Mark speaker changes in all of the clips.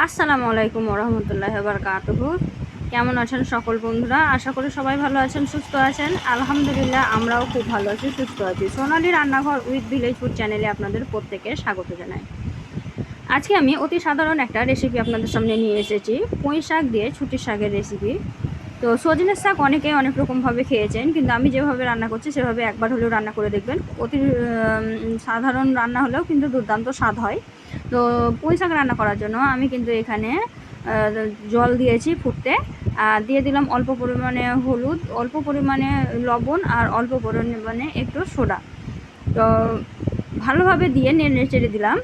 Speaker 1: আসসালামু আলাইকুম ওরহমতুল্লাহি বারাকাতুহু। কেমন আছেন সকল বন্ধুরা? আশা করি সবাই ভালো আছেন, সুস্থ আছেন। আলহামদুলিল্লাহ আমরাও খুব ভালো আছি, সুস্থ আছি। সোনালী রান্নাঘর উইথ ভিলেজ ফুড চ্যানেলে আপনাদের প্রত্যেককে স্বাগত জানাই। আজকে আমি অতি সাধারণ একটা রেসিপি আপনাদের সামনে নিয়ে এসেছি, পুঁই শাক দিয়ে ছুটির শাকের রেসিপি। তো সজনের শাক অনেকে অনেক রকমভাবে খেয়েছেন, কিন্তু আমি যেভাবে রান্না করছি সেভাবে একবার হলেও রান্না করে দেখবেন। অতি সাধারণ রান্না হলেও কিন্তু দুর্দান্ত স্বাদ হয়। তো পুঁই শাক রান্না করার জন্য আমি কিন্তু এখানে জল দিয়েছি ফুটতে, আর দিয়ে দিলাম অল্প পরিমাণে হলুদ, অল্প পরিমাণে লবণ আর অল্প পরিমাণে একটু সোডা। তো ভালোভাবে দিয়ে নেড়ে চেড়ে দিলাম।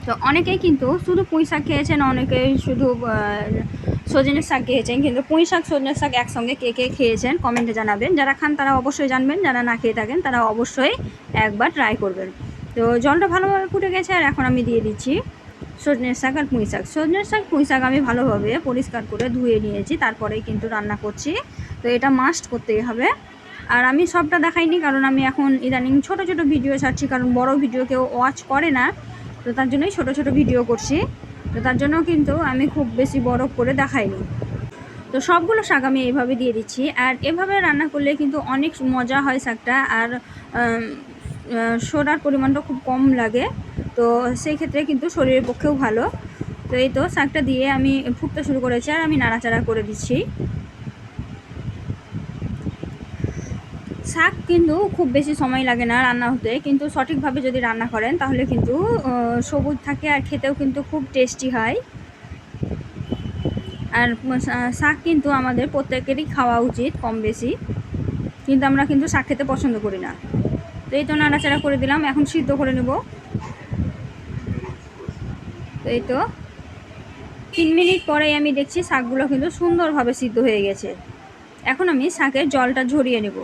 Speaker 1: তো অনেকেই কিন্তু শুধু পুঁই শাক খেয়েছেন, অনেকেই শুধু সজনের শাক খেয়েছেন, কিন্তু পুঁই শাক সজনের শাক একসঙ্গে কে কে খেয়েছেন কমেন্টে জানাবেন। যারা খান তারা অবশ্যই জানবেন, যারা না খেয়ে থাকেন তারা অবশ্যই একবার ট্রাই করবেন। তো জলটা ভালোভাবে ফুটে গেছে, আর এখন আমি দিয়ে দিচ্ছি সজনের শাক আর পুঁই শাক। সজনের শাক পুঁই শাক আমি ভালোভাবে পরিষ্কার করে ধুয়ে নিয়েছি, তারপরেই কিন্তু রান্না করছি। তো এটা মাস্ট করতেই হবে। আর আমি সবটা দেখাইনি, কারণ আমি এখন ইদানিং ছোট ছোট ভিডিও ছাড়ছি, কারণ বড় ভিডিও কেউ ওয়াচ করে না। তো তার জন্যই ছোট ছোট ভিডিও করছি। তো তার জন্য কিন্তু আমি খুব বেশি বড় করে দেখাইনি। তো সবগুলো শাক আমি এইভাবে দিয়ে দিচ্ছি, আর এভাবে রান্না করলে কিন্তু অনেক মজা হয় শাকটা, আর সোডার পরিমাণটা খুব কম লাগে। তো সেই ক্ষেত্রে কিন্তু শরীরের পক্ষেও ভালো। তো এই তো শাকটা দিয়ে আমি ফুটতে শুরু করেছি, আর আমি নাড়াচাড়া করে দিচ্ছি। শাক কিন্তু খুব বেশি সময় লাগে না রান্না হতে, কিন্তু সঠিকভাবে যদি রান্না করেন তাহলে কিন্তু সবুজ থাকে, আর খেতেও কিন্তু খুব টেস্টি হয়। আর শাক কিন্তু আমাদের প্রত্যেকেরই খাওয়া উচিত কম বেশি, কিন্তু আমরা কিন্তু শাক খেতে পছন্দ করি না। তো এই তো নাড়াচাড়া করে দিলাম, এখন সিদ্ধ করে নেব। তো এই তো 3 মিনিট পরেই আমি দেখছি শাকগুলো কিন্তু সুন্দরভাবে সিদ্ধ হয়ে গেছে। এখন আমি শাকের জলটা ঝরিয়ে নেব।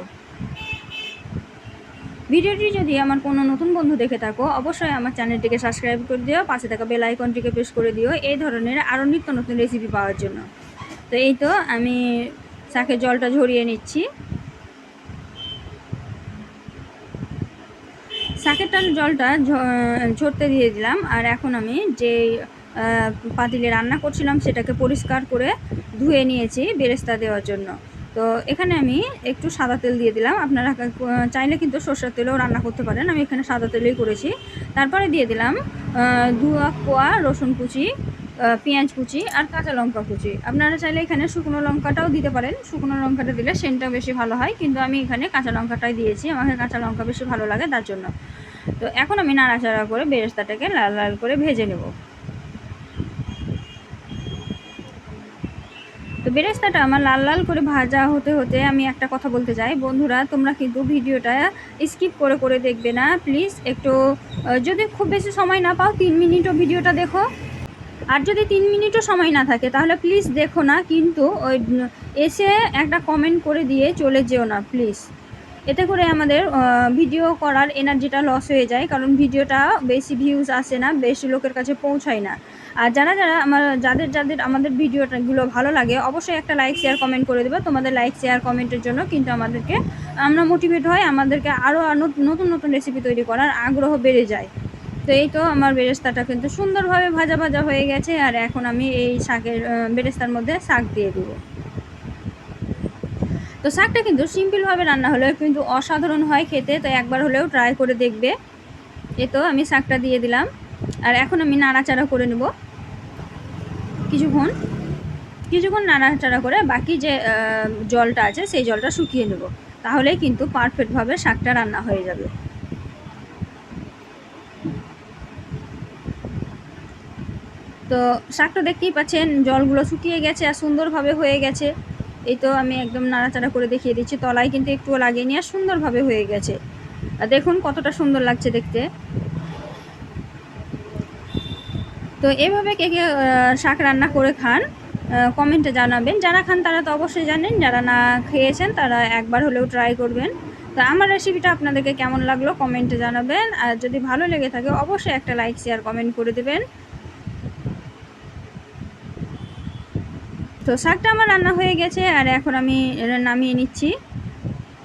Speaker 1: ভিডিওটি যদি আমার কোনো নতুন বন্ধু দেখে থাকো, অবশ্যই আমার চ্যানেলটিকে সাবস্ক্রাইব করে দিও, পাশে থাকা বেল আইকনটিকে প্রেস করে দিও এই ধরনের আরও নিত্য নতুন রেসিপি পাওয়ার জন্য। তো এই তো আমি শাকের জলটা ঝরিয়ে নিচ্ছি। শাকের জলটা ঝরতে দিয়ে দিলাম, আর এখন আমি যে পাতিলে রান্না করছিলাম সেটাকে পরিষ্কার করে ধুয়ে নিয়েছি বেরেস্তা দেওয়ার জন্য। তো এখানে আমি একটু সাদা তেল দিয়ে দিলাম, আপনারা চাইলে কিন্তু সরষের তেলেও রান্না করতে পারেন, আমি এখানে সাদা তেলেই করেছি। তারপরে দিয়ে দিলাম 2 কোয়া রসুন কুচি, পেঁয়াজ কুচি আর কাঁচা লঙ্কা কুচি। আপনারা চাইলে এখানে শুকনো লঙ্কাটাও দিতে পারেন, শুকনো লঙ্কাটা দিলে সেন্টটা বেশি ভালো হয়, কিন্তু আমি এখানে কাঁচা লঙ্কাটাই দিয়েছি, আমাকে কাঁচা লঙ্কা বেশি ভালো লাগে তার জন্য। তো এখন আমি নাড়াচাড়া করে বেরেস্তাটাকে লাল লাল করে ভেজে নেব। তো বেরেস্তাটা আমার লাল লাল করে ভাজা হতে হতে আমি একটা কথা বলতে চাই, বন্ধুরা তোমরা কিন্তু ভিডিওটা স্কিপ করে করে দেখবে না প্লিজ। একটু যদি খুব বেশি সময় না পাও 3 মিনিটও ভিডিওটা দেখো, আর যদি 3 মিনিটও সময় না থাকে তাহলে প্লিজ দেখো না, কিন্তু ওই এসে একটা কমেন্ট করে দিয়ে চলে যেও না প্লিজ। এতে করে আমাদের ভিডিও করার এনার্জিটা লস হয়ে যায়, কারণ ভিডিওটা বেশি ভিউজ আসে না, বেশি লোকের কাছে পৌঁছায় না। আর যারা যাদের আমাদের ভিডিওটাগুলো ভালো লাগে অবশ্যই একটা লাইক শেয়ার কমেন্ট করে দেবে। তোমাদের লাইক শেয়ার কমেন্টের জন্য কিন্তু আমরা মোটিভেট হয়, আমাদেরকে আরও নতুন নতুন রেসিপি তৈরি করার আগ্রহ বেড়ে যায়। তো এই তো আমার বেরেস্তাটা কিন্তু সুন্দরভাবে ভাজা ভাজা হয়ে গেছে, আর এখন আমি এই শাকের বেরেস্তার মধ্যে শাক দিয়ে দেবো। তো শাকটা কিন্তু সিম্পলভাবে রান্না হলেও কিন্তু অসাধারণ হয় খেতে, তো একবার হলেও ট্রাই করে দেখবে। এ তো আমি শাকটা দিয়ে দিলাম, আর এখন আমি নাড়াচাড়া করে নেব কিছুক্ষণ নাড়াচাড়া করে বাকি যে জলটা আছে সেই জলটা শুকিয়ে নেব, তাহলেই কিন্তু পারফেক্টভাবে শাকটা রান্না হয়ে যাবে। তো শাকটা দেখতেই পাচ্ছেন জলগুলো শুকিয়ে গেছে আর সুন্দরভাবে হয়ে গেছে। এই তো আমি একদম নাড়াচাড়া করে দেখিয়ে দিচ্ছি, তলায় কিন্তু একটুও লাগেনি, আর সুন্দরভাবে হয়ে গেছে। আর দেখুন কতটা সুন্দর লাগছে দেখতে। তো এভাবে কে কে শাক রান্না করে খান কমেন্টে জানাবেন। যারা খান তারা তো অবশ্যই জানেন, যারা না খেয়েছেন তারা একবার হলেও ট্রাই করবেন। তো আমার রেসিপিটা আপনাদেরকে কেমন লাগলো কমেন্টে জানাবেন, আর যদি ভালো লেগে থাকে অবশ্যই একটা লাইক শেয়ার কমেন্ট করে দেবেন। তো শাকটা আমার রান্না হয়ে গেছে, আর এখন আমি নামিয়ে নিচ্ছি।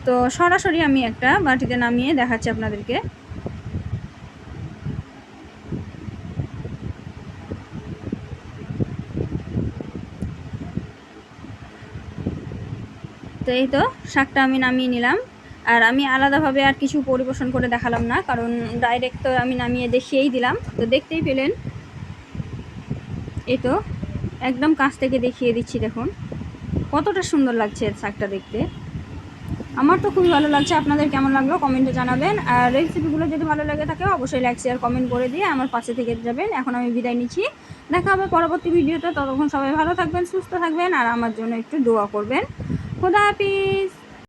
Speaker 1: তো সরাসরি আমি একটা বাটিতে নামিয়ে দেখাচ্ছি আপনাদেরকে। তো এই তো শাকটা আমি নামিয়ে নিলাম। আর আমি আলাদাভাবে আর কিছু পরিবেশন করে দেখালাম না, কারণ ডাইরেক্ট তো আমি নামিয়ে দেখিয়েই দিলাম। তো দেখতেই পেলেন, এই তো একদম কাছ থেকে দেখিয়ে দিচ্ছি, দেখুন কতটা সুন্দর লাগছে শাকটা দেখতে। আমার তো খুবই ভালো লাগছে। আপনাদের কেমন লাগলো কমেন্টে জানাবেন। আর রেসিপিগুলো যদি ভালো লাগে থাকে অবশ্যই লাইক শেয়ার কমেন্ট করে দিয়ে আমার পাশে থেকে যাবেন। এখন আমি বিদায় নিচ্ছি, দেখা হবে পরবর্তী ভিডিওতে। ততক্ষণ সবাই ভালো থাকবেন, সুস্থ থাকবেন, আর আমার জন্য একটু দোয়া করবেন। খোদা হাফিজ।